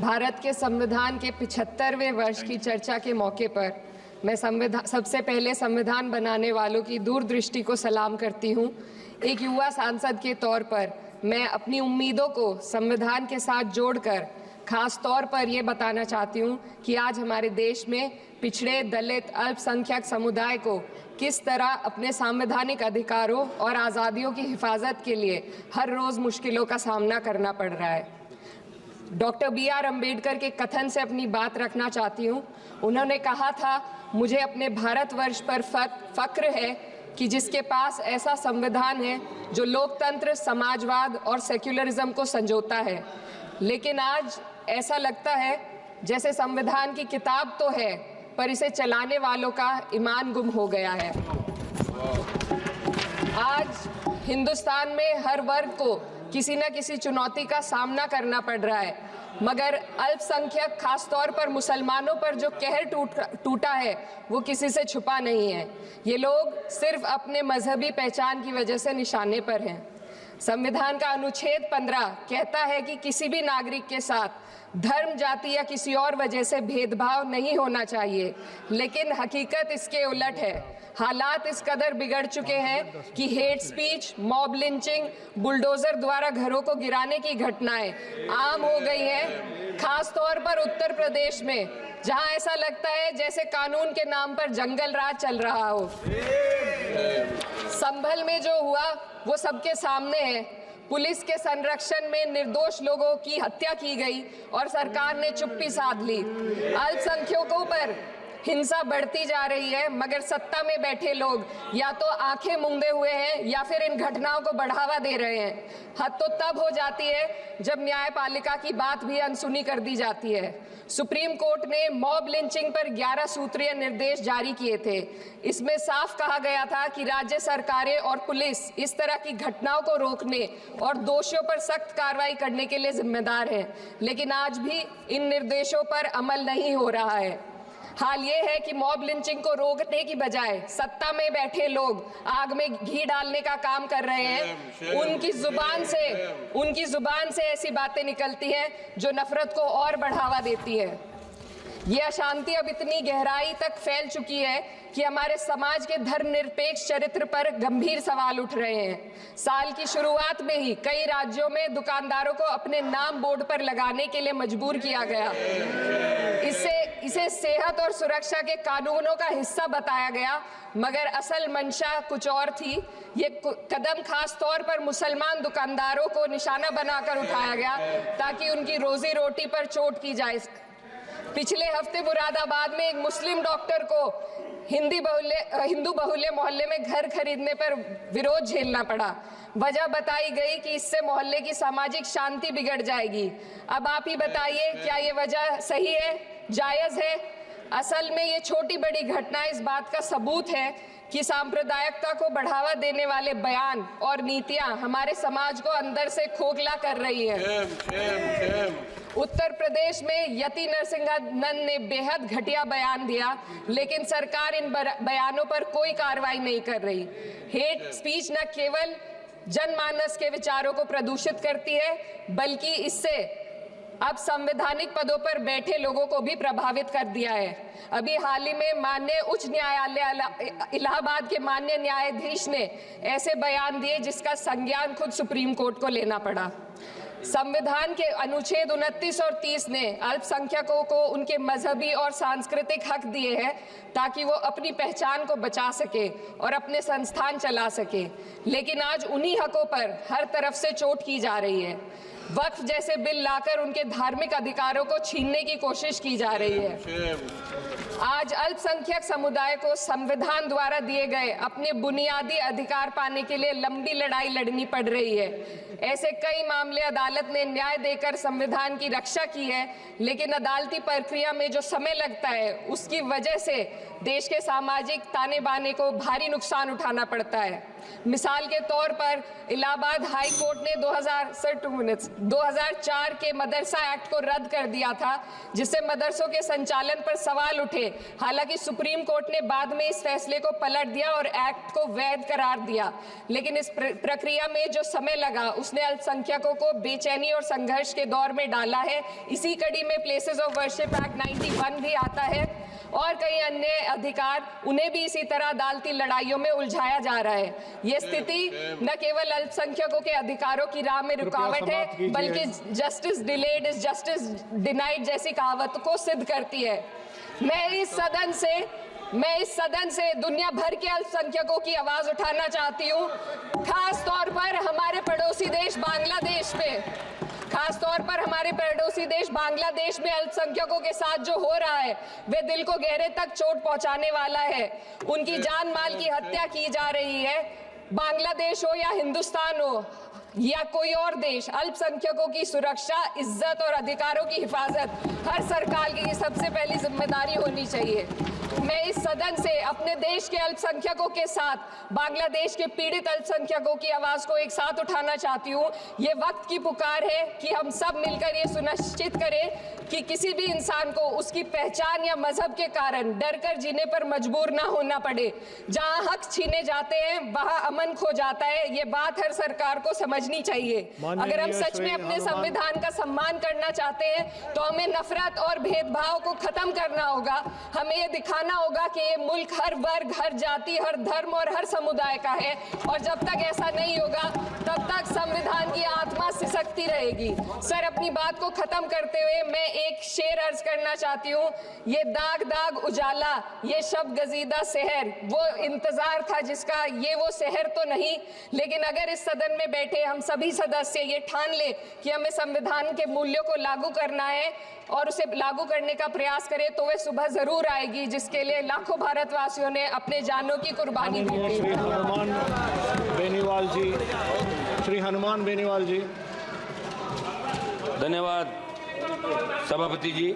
भारत के संविधान के 75वें वर्ष की चर्चा के मौके पर मैं सबसे पहले संविधान बनाने वालों की दूरदृष्टि को सलाम करती हूँ। एक युवा सांसद के तौर पर मैं अपनी उम्मीदों को संविधान के साथ जोड़कर खास तौर पर ये बताना चाहती हूँ कि आज हमारे देश में पिछड़े, दलित, अल्पसंख्यक समुदाय को किस तरह अपने संवैधानिक अधिकारों और आज़ादियों की हिफाजत के लिए हर रोज़ मुश्किलों का सामना करना पड़ रहा है। Doctor B.R. अम्बेडकर के कथन से अपनी बात रखना चाहती हूँ। उन्होंने कहा था, मुझे अपने भारतवर्ष पर फक्र है कि जिसके पास ऐसा संविधान है जो लोकतंत्र, समाजवाद और सेक्युलरिज्म को संजोता है। लेकिन आज ऐसा लगता है जैसे संविधान की किताब तो है पर इसे चलाने वालों का ईमान गुम हो गया है। आज हिंदुस्तान में हर वर्ग को किसी न किसी चुनौती का सामना करना पड़ रहा है, मगर अल्पसंख्यक खास तौर पर मुसलमानों पर जो कहर टूटा है वो किसी से छुपा नहीं है। ये लोग सिर्फ अपने मजहबी पहचान की वजह से निशाने पर हैं। संविधान का अनुच्छेद 15 कहता है कि किसी भी नागरिक के साथ धर्म, जाति या किसी और वजह से भेदभाव नहीं होना चाहिए, लेकिन हकीकत इसके उलट है। हालात इस कदर बिगड़ चुके हैं कि hate speech, mob lynching, bulldozer द्वारा घरों को गिराने की घटनाएं आम हो गई हैं। खास तौर पर उत्तर प्रदेश में, जहां ऐसा लगता है जैसे कानून के नाम पर जंगल राज चल रहा हो। संभल में जो हुआ वो सबके सामने है। पुलिस के संरक्षण में निर्दोष लोगों की हत्या की गई और सरकार ने चुप्पी साध ली। अल्पसंख्यकों पर हिंसा बढ़ती जा रही है, मगर सत्ता में बैठे लोग या तो आंखें मूंदे हुए हैं या फिर इन घटनाओं को बढ़ावा दे रहे हैं। हद तो तब हो जाती है जब न्यायपालिका की बात भी अनसुनी कर दी जाती है। सुप्रीम कोर्ट ने मॉब लिंचिंग पर 11 सूत्रीय निर्देश जारी किए थे। इसमें साफ कहा गया था कि राज्य सरकारें और पुलिस इस तरह की घटनाओं को रोकने और दोषियों पर सख्त कार्रवाई करने के लिए जिम्मेदार है, लेकिन आज भी इन निर्देशों पर अमल नहीं हो रहा है। हाल ये है कि मॉब लिंचिंग को रोकने की बजाय सत्ता में बैठे लोग आग में घी डालने का काम कर रहे हैं। उनकी जुबान से ऐसी बातें निकलती हैं जो नफरत को और बढ़ावा देती है। ये अशांति अब इतनी गहराई तक फैल चुकी है कि हमारे समाज के धर्मनिरपेक्ष चरित्र पर गंभीर सवाल उठ रहे हैं। साल की शुरुआत में ही कई राज्यों में दुकानदारों को अपने नाम बोर्ड पर लगाने के लिए मजबूर किया गया। इसे सेहत और सुरक्षा के कानूनों का हिस्सा बताया गया, मगर असल मंशा कुछ और थी। ये कदम खास तौर पर मुसलमान दुकानदारों को निशाना बनाकर उठाया गया ताकि उनकी रोजी रोटी पर चोट की जाए। पिछले हफ्ते मुरादाबाद में एक मुस्लिम डॉक्टर को हिंदू बहुल्य मोहल्ले में घर खरीदने पर विरोध झेलना पड़ा। वजह बताई गई कि इससे मोहल्ले की सामाजिक शांति बिगड़ जाएगी। अब आप ही बताइए, क्या ये वजह सही है, जायज है? असल में ये छोटी बड़ी घटना इस बात का सबूत है कि सांप्रदायिकता को बढ़ावा देने वाले बयान और नीतियां हमारे समाज को अंदर से खोखला कर रही है। उत्तर प्रदेश में यति नरसिंहानंद ने बेहद घटिया बयान दिया, लेकिन सरकार इन बयानों पर कोई कार्रवाई नहीं कर रही। हेट स्पीच न केवल जनमानस के विचारों को प्रदूषित करती है, बल्कि इससे अब संवैधानिक पदों पर बैठे लोगों को भी प्रभावित कर दिया है। अभी हाल ही में माननीय उच्च न्यायालय इलाहाबाद के माननीय न्यायाधीश ने ऐसे बयान दिए जिसका संज्ञान खुद सुप्रीम कोर्ट को लेना पड़ा। संविधान के अनुच्छेद 29 और 30 ने अल्पसंख्यकों को उनके मजहबी और सांस्कृतिक हक दिए हैं ताकि वो अपनी पहचान को बचा सके और अपने संस्थान चला सके, लेकिन आज उन्हीं हकों पर हर तरफ से चोट की जा रही है। वक्फ जैसे बिल लाकर उनके धार्मिक अधिकारों को छीनने की कोशिश की जा रही है। आज अल्पसंख्यक समुदाय को संविधान द्वारा दिए गए अपने बुनियादी अधिकार पाने के लिए लंबी लड़ाई लड़नी पड़ रही है। ऐसे कई मामले अदालत ने न्याय देकर संविधान की रक्षा की है, लेकिन अदालती प्रक्रिया में जो समय लगता है उसकी वजह से देश के सामाजिक ताने बाने को भारी नुकसान उठाना पड़ता है। मिसाल के तौर पर इलाहाबाद हाई कोर्ट ने 2000 2004 के मदरसा एक्ट को रद्द कर दिया था, जिससे मदरसों के संचालन पर सवाल उठे। हालांकि सुप्रीम कोर्ट ने बाद में इस फैसले को पलट दिया और एक्ट को वैध करार दिया, लेकिन इस प्रक्रिया में जो समय लगा उसने अल्पसंख्यकों को बेचैनी और संघर्ष के दौर में डाला है। इसी कड़ी में प्लेसेस ऑफ वर्शिप एक्ट 91 भी आता है और कई अन्य अधिकार, उन्हें भी इसी तरह अदालती लड़ाइयों में उलझाया जा रहा है। ये स्थिति न केवल अल्पसंख्यकों के अधिकारों की राह में रुकावट है, बल्कि justice delayed is justice denied जैसी कहावत को सिद्ध करती है। मैं इस सदन से दुनिया भर के अल्पसंख्यकों की आवाज उठाना चाहती हूँ, खास तौर पर हमारे पड़ोसी देश बांग्लादेश में अल्पसंख्यकों के साथ जो हो रहा है वे दिल को गहरे तक चोट पहुंचाने वाला है। उनकी जान माल की हत्या की जा रही है। बांग्लादेश हो या हिंदुस्तान हो या कोई और देश, अल्पसंख्यकों की सुरक्षा, इज्जत और अधिकारों की हिफाजत हर सरकार की सबसे पहली जिम्मेदारी होनी चाहिए। मैं इस सदन से अपने देश के अल्पसंख्यकों के साथ बांग्लादेश के पीड़ित अल्पसंख्यकों की आवाज को एक साथ उठाना चाहती हूँ। ये वक्त की पुकार है कि हम सब मिलकर ये सुनिश्चित करें कि किसी भी इंसान को उसकी पहचान या मजहब के कारण डर कर जीने पर मजबूर ना होना पड़े। जहाँ हक छीने जाते हैं वहाँ अमन खो जाता है। ये बात हर सरकार को समझनी चाहिए। अगर हम सच में अपने संविधान का सम्मान करना चाहते हैं तो हमें नफरत और भेदभाव को खत्म करना होगा। हमें ये दिखाना होगा कि ये मुल्क हर वर्ग, हर जाति, हर धर्म और हर समुदाय का है, और जब तक ऐसा नहीं होगा तब तक संविधान की आत्मा सिसकती रहेगी। सर, अपनी बात को खत्म करते हुए मैं एक शेर अर्ज करना चाहती हूँ। ये दाग दाग उजाला, ये शब गजीदा शहर, वो इंतजार था जिसका ये वो शहर तो नहीं। लेकिन अगर इस सदन में बैठे हम सभी सदस्य ये ठान ले कि हमें संविधान के मूल्यों को लागू करना है और उसे लागू करने का प्रयास करें, तो वह सुबह जरूर आएगी जिसके लिए लाखों भारतवासियों ने अपने जानों की कुर्बानी दी थी। श्री हनुमान बेनीवाल जी। धन्यवाद सभापति जी।